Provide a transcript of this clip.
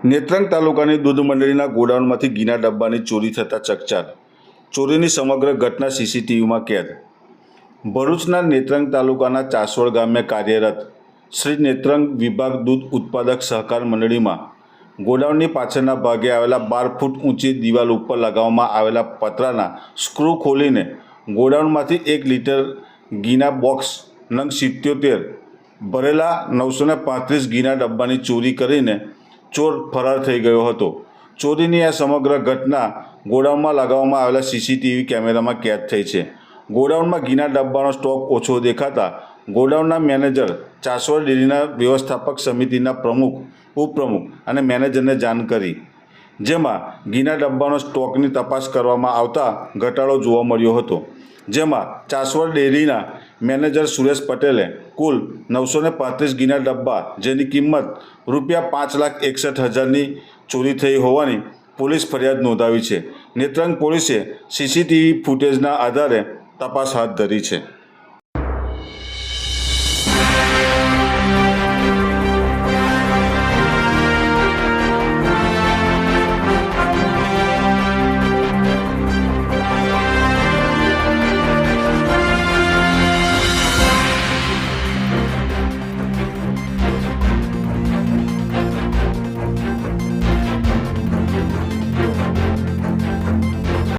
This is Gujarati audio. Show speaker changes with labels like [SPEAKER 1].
[SPEAKER 1] નેત્રંગ તાલુકાની દૂધ મંડળીના ગોડાઉનમાંથી ઘીના ડબ્બાની ચોરી થતાં ચકચાર. ચોરીની સમગ્ર ઘટના સીસીટીવીમાં કેદ. ભરૂચના નેત્રંગ તાલુકાના ચાસોડ ગામે કાર્યરત શ્રી નેત્રંગ વિભાગ દૂધ ઉત્પાદક સહકાર મંડળીમાં ગોડાઉનની પાછળના ભાગે આવેલા 12 ફૂટ ઊંચી દિવાલ ઉપર લગાવવામાં આવેલા પતરાના સ્ક્રૂ ખોલીને ગોડાઉનમાંથી 1 લીટર ઘીના બોક્સ નંગ 77 ભરેલા 935 ઘીના ડબ્બાની ચોરી કરીને ચોર ફરાર થઈ ગયો હતો. ચોરીની આ સમગ્ર ઘટના ગોડાઉનમાં લગાવવામાં આવેલા સીસીટીવી કેમેરામાં કેદ થઈ છે. ગોડાઉનમાં ઘીના ડબ્બાનો સ્ટોક ઓછો દેખાતા ગોડાઉનના મેનેજર, ચાસોડ ડેરીના વ્યવસ્થાપક સમિતિના પ્રમુખ, ઉપપ્રમુખ અને મેનેજરને જાણ કરી, જેમાં ઘીના ડબ્બાનો સ્ટોકની તપાસ કરવામાં આવતા ઘટાડો જોવા મળ્યો હતો. જેમાં ચાસોડ ડેરીના મેનેજર સુરેશ પટેલે કુલ 935 ઘીના ડબ્બા, જેની કિંમત ₹5,61,000ની ચોરી થઈ હોવાની પોલીસ ફરિયાદ નોંધાવી છે. નેત્રંગ પોલીસે સીસીટીવી ફૂટેજના આધારે તપાસ હાથ ધરી છે.